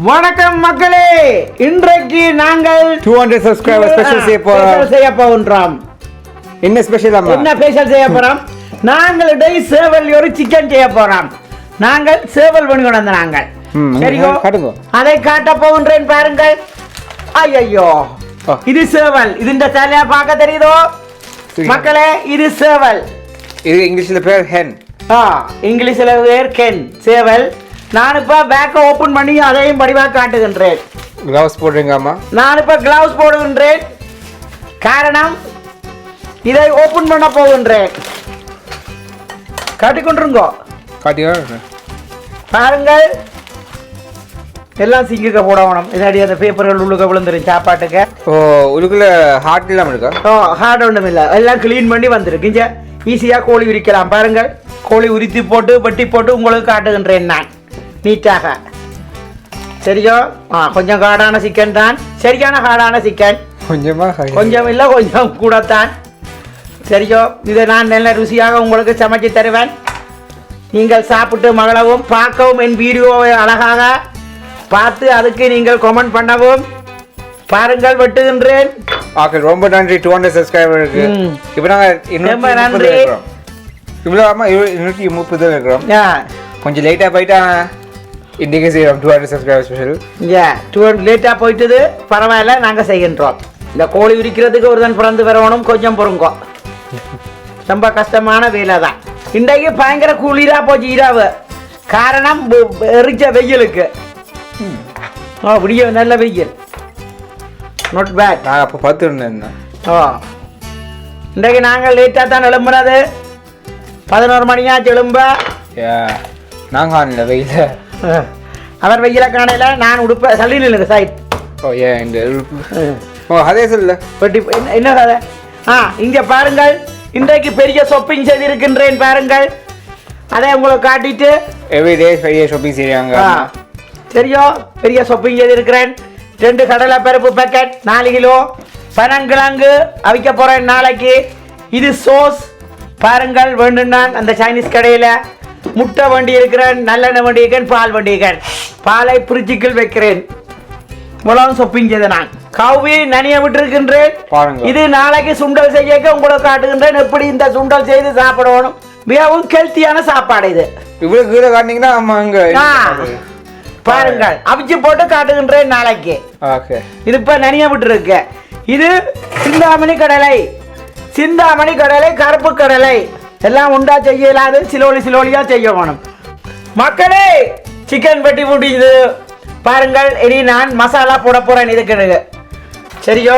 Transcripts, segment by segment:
வணக்கம் மக்களே, இன்றைக்கு நாங்கள் 200 சப்ஸ்கிரைபர் ஸ்பெஷல் செய்ய போகின்றோம். என்ன ஸ்பெஷல் அம்மா? என்ன ஸ்பெஷல் செய்ய போறோம்? நாங்கள் டேய் சேவல் ஒரு சிக்கன் செய்ய போறோம். நாங்கள் சேவல் பண்ணி கொண்டு வந்த நாங்கள். சரியோ, அதை காட்ட போகின்றேன் பாருங்கள். ஐயோ, இது சேவல். இதுண்ட தலையா பார்க்க தெரியுதோ மக்களே? இது சேவல். இது இங்கிலீஷ்ல பேர் ஹென். இங்கிலீஷ்ல பேர் கென், சேவல். நான் இப்ப பேக்கை ஓபன் பண்ணி அதையும் படிவாக காட்டுகின்றேன். கிளவுஸ் போடுறீங்க அம்மா? நான் இப்ப கிளவுஸ் போடுகின்றேன். காரணம், இதை ஓபன் பண்ண போகின்றேன். காட்டிக்கொண்டிருங்கோ. பாருங்கள், எல்லாம் சிங்குக்க போடணும். இதாடி அந்த பேப்பர்கள் உள்ளுக்க விழுந்துரும் சாப்பாட்டுக்கு. உள்ளுக்குள்ள ஹார்ட் இல்லாம இருக்கா? ஹார்ட் ஒன்றும் இல்லை, எல்லாம் கிளீன் பண்ணி வந்திருக்கு. இங்க ஈஸியா கோழி உரிக்கலாம். பாருங்கள், கோழி உரித்து போட்டு வெட்டி போட்டு உங்களுக்கு காட்டுகின்றேன் நான் நீட்டாக. சரியோ, கொஞ்சம் காடான சிக்கன் தான், சரியான காடான சிக்கன். கொஞ்சம் இல்லை, கொஞ்சம் கூடத்தான். சரியோ, இதை நான் நல்ல ருசியாக உங்களுக்கு சமைச்சு தருவேன். நீங்கள் சாப்பிட்டு மகளவும் பார்க்கவும் என் வீடியோவை அழகாக பார்த்து அதுக்கு நீங்கள் கமெண்ட் பண்ணவும். பாருங்கள், வெட்டுகின்றேன். ரொம்ப நன்றி. 200 சப்ஸ்கிரைபருக்கு இப்போ நாங்கள் நன்றி. இவ்வளோ அம்மா 230 இருக்கிறோம். கொஞ்சம் லேட்டாக போயிட்டா இன்றைக்கி செய்கிறோம் 200 சப்ஸ்கிரைபர் ஸ்பெஷல். 200 லேட்டாக போயிட்டது, பரவாயில்ல, நாங்கள் செய்கின்றோம். இந்த கோழி உரிக்கிறதுக்கு ஒரு தான் பிறந்து வரணும், கொஞ்சம் பொறுங்கோ. ரொம்ப கஷ்டமான வேலை தான். இன்றைக்கு பயங்கர குளிராக போச்சு இரவு. காரணம், எரிச்ச வெயிலுக்கு. விடிய நல்ல வெயில், நாட் பேட். நான் அப்போ பார்த்துருந்தேன். இன்றைக்கு நாங்கள் லேட்டாக தான் எழும்புறது. 11 மணியாச்சு எழும்ப. நாங்கள் ஆனல வெயில, அவர் வெயில காணையில. நான் உடுப்ப சளி நில்லுங்க சைட். அதே சொல்ல வெட்டி என்ன கதை? இங்க பாருங்கள், இன்றைக்கு பெரிய ஷாப்பிங் செய்திருக்கின்றேன். பாருங்கள், அதை உங்களுக்கு காட்டிட்டு எவ்ரிடே பெரிய ஷாப்பிங் செய்யாங்க. சரியோ, பெரிய ஷாப்பிங் செய்திருக்கிறேன். 2 கடலை பருப்பு பேக்கெட், 4 கிலோ பனங்கிழங்கு அவிக்க போறேன் நாளைக்கு. இது சோஸ். பாருங்கள், வேண்டும் நான் அந்த சைனீஸ் கடையில் முட்டை வண்டி இருக்கிறேன், நல்லெண்ணெய் வண்டி இருக்கிறேன், பால் வண்டி இருக்கிறேன். பாலை பிரிட்ஜுக்குள் வைக்கிறேன். இவ்வளவு ஷாப்பிங் செய்த நான் கவ்வி நனிய விட்டுருக்கின்றேன். இது நாளைக்கு சுண்டல் செய்ய உங்களுக்கு காட்டுகின்றேன், எப்படி இந்த சுண்டல் செய்து சாப்பிடணும். மிகவும் ஹெல்த்தியான சாப்பாடு இது. இவ்வளவு கீழே காட்டினீங்கன்னா பாருங்கள், அவிச்சு போட்டு காட்டுகின்றேன் நாளைக்கு. இது இப்ப நனிய விட்டு இருக்கு. இது சிந்தாமணி கடலை, சிந்தாமணி கடலை, கருப்பு கடலை எல்லாம் உண்டா செய்ய இயலாது, சிலோலியா செய்ய வேணும். மக்களே, சிக்கன் வெட்டி முடியுது. பாருங்கள், இனி நான் மசாலா போட போறேன் இதுக்கு. சரியோ,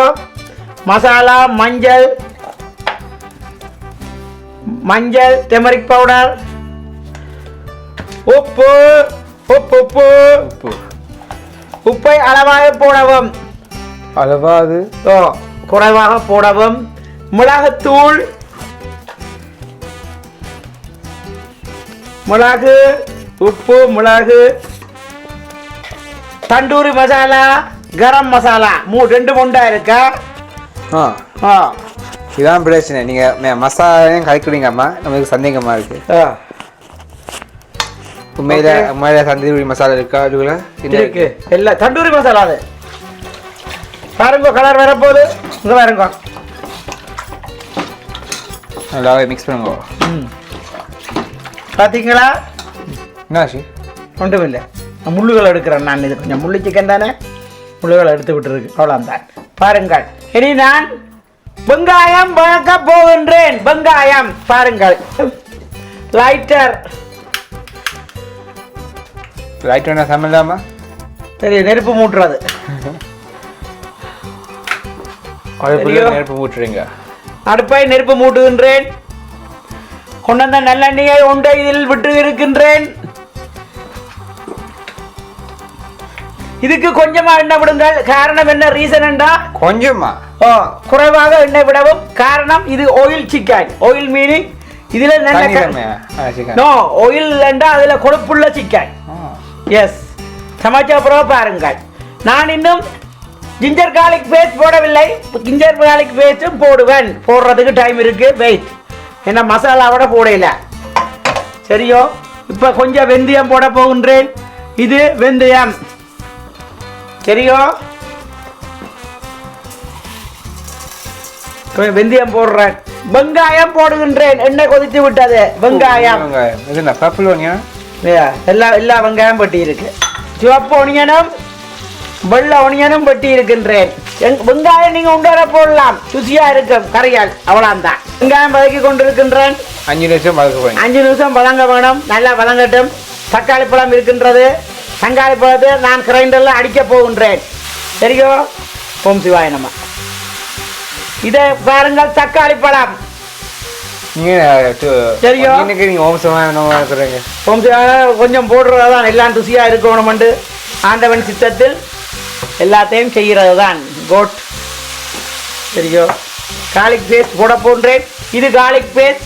மசாலா மஞ்சள், டெமரிக் பவுடர், உப்பு. உப்பை அளவாக போடவும், குறைவாக போடவும். மிளகுத்தூள், மிளகு, உப்பு, மிளகு, தண்டூரி மசாலா, கரம் மசாலா 2 முண்டா இருக்கா? இதான் பிரச்சனை. நீங்க மசாலையும் கலக்குறீங்கம்மா, நமக்கு சந்தேகமா இருக்கு. உண்மையில தந்தூரி மசாலா இருக்கா? இருக்கு, இல்ல தண்டூரி மசாலா. அது பாருங்க, கலர் வரப்போகுது. இங்க பாருங்க, நல்லா மிக்ஸ் பண்ணுங்க. பாத்தீங்களா? என்னாச்சு? ஒன்றும் இல்லை, முள்ளுகள் எடுக்கிறேன் நான். இது கொஞ்சம் முள்ளு சிக்கன் தானே, முள்ளுகளை எடுத்து விட்டுருக்கு, அவ்வளோதான். பாருங்கள், இனி நான் வெங்காயம் வளர்க்க போகின்றேன். வெங்காயம் பாருங்கள், லைட்டர் சமையலாமா? சரி, நெருப்பு மூட்டுறது. நெருப்பு மூட்டுறீங்க? அடுப்பை நெருப்பு மூட்டுகின்றேன். கொண்டு வந்த நல்லெண்ணெயை ஒன்றை இதில் விட்டு இருக்கின்றேன். இதுக்கு கொஞ்சமா எண்ணெய் விடுங்கள். காரணம் என்ன? ரீசன் என்றா கொஞ்சமா குறைவாக எண்ணெய் விடவும். காரணம், இது ஆயில் சிக்கன். ஆயில் மீனிங் இதுல ஆயில் என்றா அதுல கொழுப்புள்ள சிக்கன். எஸ், சமைச்ச அப்புறம் பாருங்கள். நான் இன்னும் ஜிஞ்சர் கார்லிக் பேஸ்ட் போடவில்லை. ஜிஞ்சர் கார்லிக் பேஸ்டும் போடுவேன். போடுறதுக்கு டைம் இருக்கு, வெயிட். என்ன மசாலாவோட போடல. சரியோ, இப்ப கொஞ்சம் வெந்தயம் போட போகின்றேன். இது வெந்தயம். தெரியும். வெந்தயம் போடுறேன், வெங்காயம் போடுகின்றேன். எண்ணெய் கொதித்து விட்டது. வெங்காயம் இது என்ன பர்பிள் ஒனியன்? எல்லா வெங்காயம் வெட்டி இருக்கு. சிவப்பு ஒனியனும் வெள்ளை ஒனியனும் வெட்டி இருக்கின்றேன். வெங்காயம் நீங்க உண்டார போடலாம், ருசியா இருக்கும் கறியால். அவ்வளவுதான். வெங்காயம் வதக்கி கொண்டிருக்கின்றேன். 5 நிமிஷம் வதக்க வேணும். 5 நிமிஷம் வதங்க வேணும். நல்லா வதங்கட்டும். தக்காளி பழம் இருக்கின்றது. தக்காளி பழத்தை நான் கிரைண்டர்ல அடிக்க போகின்றேன். சரியோ? ஓம் சிவாய நம. இதை பாருங்கள், தக்காளி பழம். சரியா? நீங்க ஓம் சிவாய நம சொல்றீங்க. ஓம் சிவாய கொஞ்சம் போடுறதுதான் எல்லாம் ருசியா இருக்கணும்னு ஆண்டவன் சித்தத்தில் எல்லாத்தையும் செய்கிறது தான். கோட். சரியோ? கார்லிக் பேஸ்ட் போட போன்றேன். இது கார்லிக் பேஸ்ட்.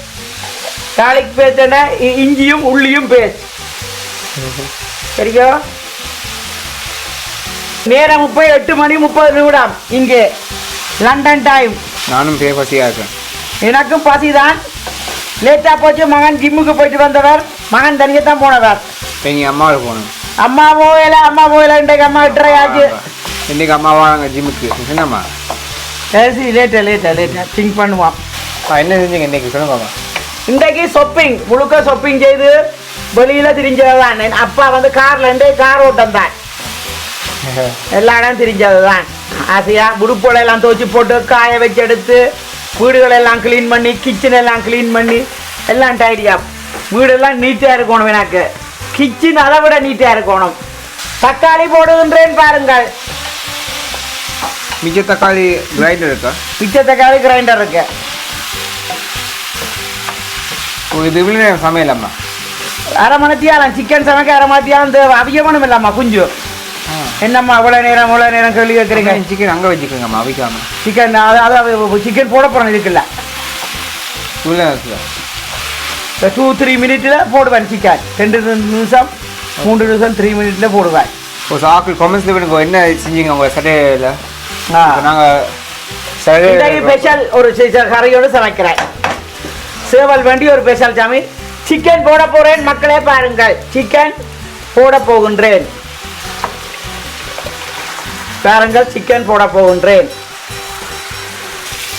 கார்லிக் பேஸ்ட் என்ன? இஞ்சியும் உள்ளியும் பேஸ்ட். சரியோ? நேரம் 8 மணி 30 நிமிடம் இங்கே லண்டன் டைம். நானும் பசியா இருக்கேன். எனக்கும் பசிதான். லேட்டாக போச்சு. மகன் ஜிம்முக்கு போயிட்டு வந்தவர். மகன் தனியாக தான் போனவர். எங்கள் அம்மாவோட போகணும். அம்மா போகல இன்றைக்கு அம்மா விட்டுறையாச்சு. இன்னைக்கு அம்மாவா நாங்கள் ஜிம்முக்கு என்னம்மா? சரி, லேட்டா திங்க் பண்ணுவான். என்ன செஞ்சீங்க இன்னைக்கு சொல்லுங்க. இன்றைக்கு ஷாப்பிங், முழுக்க ஷாப்பிங் செய்து வெளியில் திரிஞ்சது தான். அப்பா வந்து கார் ஓட்டம் தான். எல்லா இடம் திரிஞ்சது தான். ஆசையாக உடுப்புகளெல்லாம் துவச்சி போட்டு காய வச்சு எடுத்து வீடுகளெல்லாம் க்ளீன் பண்ணி கிச்சன் எல்லாம் க்ளீன் பண்ணி எல்லாம் டைடியா. வீடெல்லாம் நீட்டாக இருக்கணும். எனக்கு கிச்சன் அதை விட நீட்டாக இருக்கணும். தக்காளி போடுகின்றேன் பாருங்கள். மிச்ச தக்காளி கிரைண்டர் இருக்கா? மிச்ச தக்காளி கிரைண்டர் இருக்கு. இது இவ்வளோ சமையலம்மா? அரை மணித்தியாலம் சிக்கன் சமைக்க அரை மணித்தியாலம் தேவை. அவியமனும் இல்லம்மா குஞ்சு. என்னம்மா இவ்வளோ நேரம் கேள்வி கேட்குறீங்க? சிக்கன் அங்கே வச்சுக்கோங்கம்மா, அவிக்காம. சிக்கன் அதாவது சிக்கன் போட போகிறோம். இதுக்குல்ல இவ்வளோ 2-3 மினிட்டில் போடுவேன் சிக்கன். 2 நிமிஷம் 3 நிமிஷம் 3 மினிட்டில் போடுவேன். ஒரு சாக்கு கொமெண்ட்ஸில் பண்ணுங்க. என்ன செஞ்சீங்க உங்கள் சட்டையில்? நாங்கள் ஸ்பெஷல் ஒரு கறியோடு சமைக்கிறேன். சேவல் வேண்டி ஒரு ஸ்பெஷல் சாமி. சிக்கன் போட போகிறேன். மக்களே பாருங்கள், சிக்கன் போட போகின்றேன். பாருங்கள், சிக்கன் போட போகின்றேன்.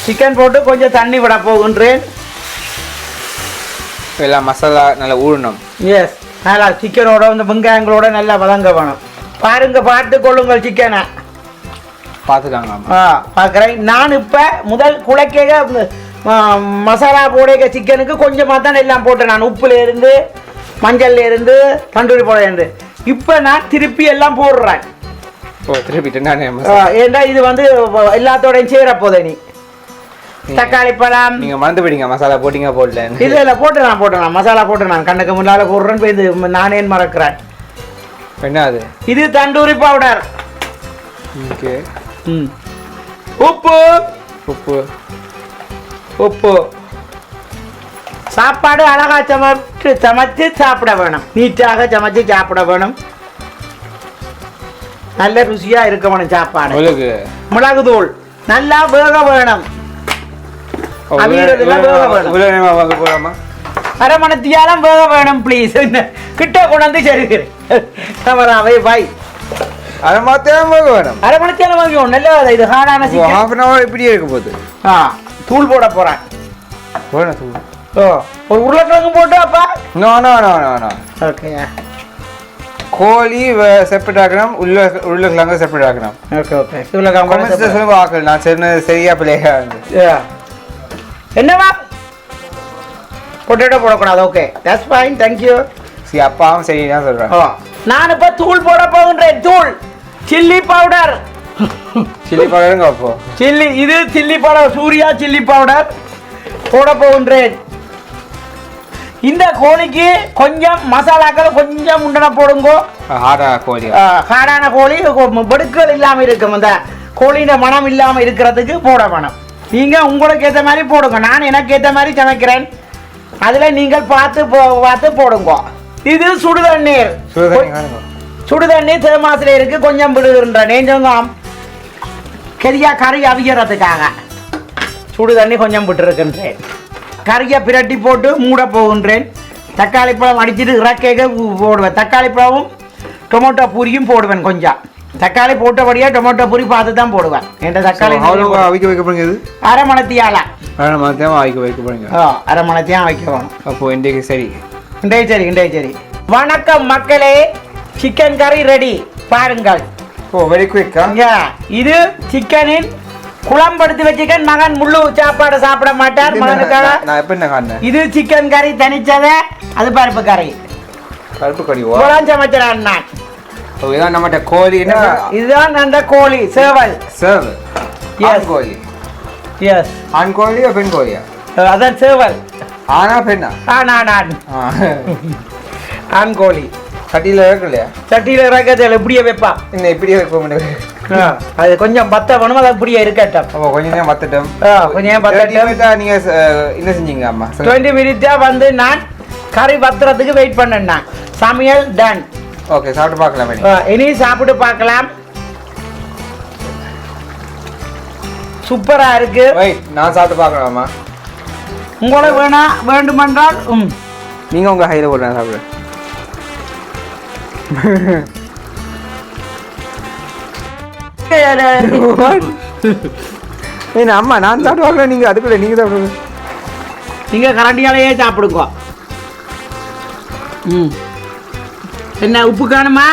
சிக்கன் போட்டு கொஞ்சம் தண்ணி விட போகின்றேன். எல்லாம் மசாலா நல்லா ஊறணும். எஸ், நல்லா சிக்கனோட இந்த வெங்காயங்களோட நல்லா வதங்க வேணும். பாருங்க, பார்த்து கொள்ளுங்கள் சிக்கனை. பார்த்துக்காங்க. பார்க்குறேன். நான் இப்போ முதல் குழைக்க மசாலா போட சிக்கனுக்கு கொஞ்சமாக தான் எல்லாம் போட்டேன். நான் உப்புலேருந்து மஞ்சள்லேருந்து தண்டூரி போட. இப்போ நான் திருப்பி எல்லாம் போடுறேன். ஏண்டா இது வந்து எல்லாத்தோடையும் சேர போதே. நீ தக்காளி பழம் நீங்க மறந்து போயிட்டீங்க. மசாலா போட்டீங்க போடல? இல்ல போட்டு மசாலா போட்டு நான் கண்ணுக்கு முன்னால போடுறேன். இது நானே மறக்கிறேன். என்ன அது? இது தண்டூரி பவுடர். ஓகே. உப்பு உப்பு உப்பு. சாப்பாடு அழகா சமைச்சு சாப்பிட வேணும். நீட்டாக சமைச்சு சாப்பிட வேணும். நல்ல ருசியா இருக்க வேணும் சாப்பாடு. மிளகு தூள் நல்லா வேக வேணும். அரை மணித்தியாலம் வேக வேணும். ப்ளீஸ் கிட்ட கொண்டாந்து சரிக்கிறேன். பாய். அரை மணித்தியாலம் வேக வேணும். அரை மணித்தியாலம் வேகும். நல்ல இது ஹார்டான சிக்கன். ஹாஃப் அன் ஹவர் இப்படியே இருக்க போகுது. தூள் போட போறேன். ஒரு உருளைக்கிழங்கு போட்டு அப்பா. No no no no no. Okay. கோழி செப்பரேட் ஆக்கணும். உருளைக்கிழங்கு செப்பரேட் ஆக்கணும். Okay okay. உருளைக்கிழங்கு சொல்லுங்க ஆக்கல். நான் சரியா பிள்ளையா என்னவா பொட்டேட்டோ போடக்கூடாது. Okay, that's fine. தேங்க்யூ. சரி, அப்பாவும் சரி தான் சொல்கிறேன். நான் இப்போ தூள் போட போகின்றேன். தூள் சில்லி பவுடர். சில்லி பவுடருங்க. அப்போ சில்லி, இது chilli powder, Surya chilli powder போட போகின்றேன். இந்த கோழிக்கு கொஞ்சம் மசாலாக்கள் கொஞ்சம் முண்டன போடுங்கோ. ஹார்டான கோழி வெடுக்கள் இல்லாமல் இருக்கும். அந்த கோழியோட மனம் இல்லாமல் இருக்கிறதுக்கு போட வேணும். நீங்கள் உங்களுக்கு ஏற்ற மாதிரி போடுங்க. நான் எனக்கு ஏற்ற மாதிரி சமைக்கிறேன். அதில் நீங்கள் பார்த்து போடுங்க. இது சுடுதண்ணீர். சுடுதண்ணீர் தேமாசில் இருக்கு. கொஞ்சம் விடுகின்றேன். கொஞ்சம் கறி அவிக்கிறதுக்காக சுடுதண்ணி கொஞ்சம் விட்டுருக்கின்றேன். கறியை பிரட்டி போட்டு மூட போகின்றேன். தக்காளி பழம் அடிச்சுட்டு இறக்க போடுவேன். தக்காளி பழமும் டொமேட்டோ பூரியும் போடுவேன். கொஞ்சம் தக்காளி போட்டபடியா டொமேட்டோ பூரி பார்த்து தான் போடுவேன் என்ற தக்காளி அவிக்க வைக்க போறீங்க இது அரை மணத்தியால அரை மணத்தையும் அவிக்க வைக்க போறீங்க அரை மணத்தையும் வைக்க வேணும் அப்போ இன்றைக்கு சரி இன்றைக்கு சரி வணக்கம் மக்களே சிக்கன் கறி ரெடி பாருங்கள் ஓ வெரி குயிக்கா இது சிக்கனின் குழம்பெடுத்து வச்சுக்கன் மகன் முள்ளு சாப்பாடு சாப்பிட மாட்டார் மகனுக்காக நான் எப்ப என்ன காணேன் இது சிக்கன் கறி தனிச்சத அது பருப்பு கறி குழம்பு சமைக்கிறான் நான் இதான் நம்மகிட்ட கோழி இதுதான் அந்த கோழி சேவல் கோழி எஸ் ஆண் கோழியா பெண் கோழியா அதான் சேவல் ஆனா பெண்ணா ஆண் கோழி சட்டியில இறக்கலையா சட்டியில இறக்கத்தில் இப்படியே வைப்பா என்ன இப்படியே வைக்க முடியாது அது கொஞ்சம் பத்த வேணும் அது இப்படியே இருக்கட்டும் கொஞ்ச நேரம் பத்தட்டும் நீங்க என்ன செஞ்சீங்க அம்மா 20 மினிட்டா வந்து நான் கறி பத்திரத்துக்கு வெயிட் பண்ணேன் சமையல் டன் ஓகே சாப்பிட்டு பார்க்கலாம் இனி சாப்பிட்டு பார்க்கலாம் சூப்பரா இருக்கு நான் சாப்பிட்டு பார்க்கலாமா உங்களை வேண்டுமென்றால் நீங்க உங்க ஹைல போடுறேன் சாப்பிடு அம்மா நான் சாப்பிட்டு பார்க்கல நீங்க அதுக்குள்ள நீங்க சாப்பிடுங்க நீங்க கரண்டியாலேயே சாப்பிடுங்க என்ன உப்பு காணுமா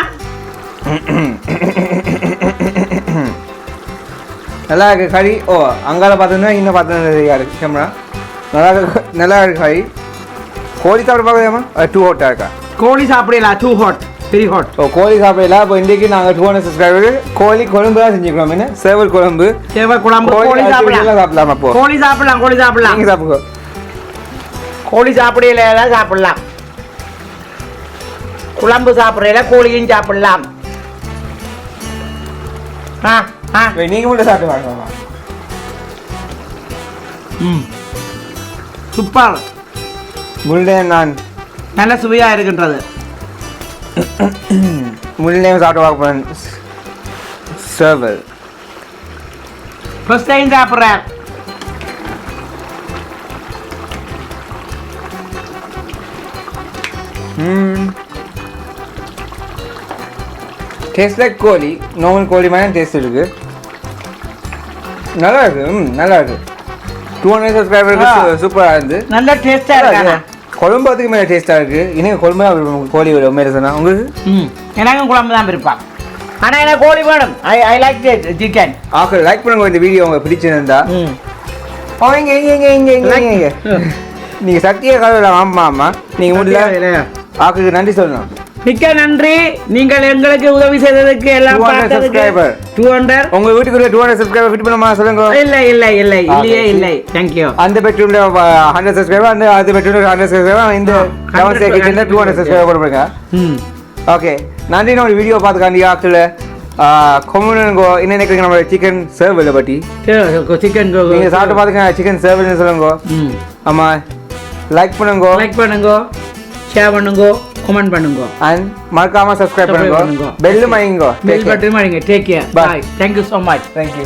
நல்லா இருக்கு கறி ஓ அங்கால பார்த்தோம்னா இன்னும் பார்த்தா இருக்கு கேமரா நல்லா இருக்கு கறி கோழி சாப்பிட பார்க்கலாமா டூ ஹாட்டா இருக்கா கோழி சாப்பிடலாம் டூ ஹாட் வெரி ஹாட் ஓ கோழி சாப்பிடலாம் இப்போ இன்றைக்கு நாங்கள் 200 சப்ஸ்கிரைபர் கோழி குழம்பு தான் செஞ்சுக்கிறோம் என்ன சேவல் குழம்பு கோழி சாப்பிடலாம் அப்போ கோழி சாப்பிடலாம் நீங்கள் சாப்பிடுங்க கோழி சாப்பிடல சாப்பிடலாம் குழம்பு சாப்பிடல கோழியும் சாப்பிடலாம் நீங்க மட்டும் சாப்பிட்டு வாங்க சூப்பர் முள்ளேன் நான் நல்ல சுவையா இருக்கின்றது முள்ளேன் சாப்பிட்டு வாங்க போறேன் சேவல் ஃபர்ஸ்ட் டைம் சாப்பிட்றேன் டேஸ்ட் லைக் கோழி நார்மல் கோழி மாதிரி டேஸ்ட் இருக்கு நல்லா இருக்கு நல்லா இருக்கு 200 சப்ஸ்கிரைபருக்கு சூப்பராக இருந்து நல்ல டேஸ்டா இருக்கு குழம்பு அதுக்கு மேலே டேஸ்ட்டாக இருக்கு இன்னும் குழம்பு தான் கோழி விட உண்மையில சொன்னா உங்களுக்கு எனக்கும் குழம்பு தான் இருப்பான் ஆனால் எனக்கு கோழி வேணும் ஐ லைக் சிக்கன் ஆக்கள் லைக் பண்ணுங்க இந்த வீடியோ உங்களுக்கு பிடிச்சிருந்தா இங்க நீங்கள் சத்திய கலவில் ஆமா நீங்கள் முடியல ஆக்களுக்கு நன்றி சொல்லணும் மிக்க நன்றி நீங்கள் எங்களுக்கு உதவி செய்ததுக்கு எல்லாம் 200 சப்ஸ்கிரைபர் 200 உங்க வீட்டுக்குள்ள 200 சப்ஸ்கிரைபர் ஃபிட் பண்ணமா சொல்லுங்க இல்லை थैंक यू அந்த பெட்ரூம்ல 100 சப்ஸ்கிரைபர் அந்த பெட்ரூம்ல 100 சப்ஸ்கிரைபர் இந்த டவுன் கிச்சன்ல 200 சப்ஸ்கிரைபர் போடுங்க ஓகே நன்றி நம்ம வீடியோ பார்த்துக்காண்டி ஆக்சுவல கொம்முனுங்கோ என்ன நினைக்கிறீங்க நம்ம சிக்கன் சர்வ் பத்தி சிக்கன் நீங்க சாப்பிட்டு பாத்துங்க சிக்கன் சர்வ்னு சொல்லுங்க ஆமா லைக் பண்ணுங்க ஷேர் பண்ணுங்க கமெண்ட் பண்ணுங்க and மறக்காம subscribe பண்ணுங்க பெல் மணிங்க பெல் பட்டன் மணிங்க take care bye thank you so much thank you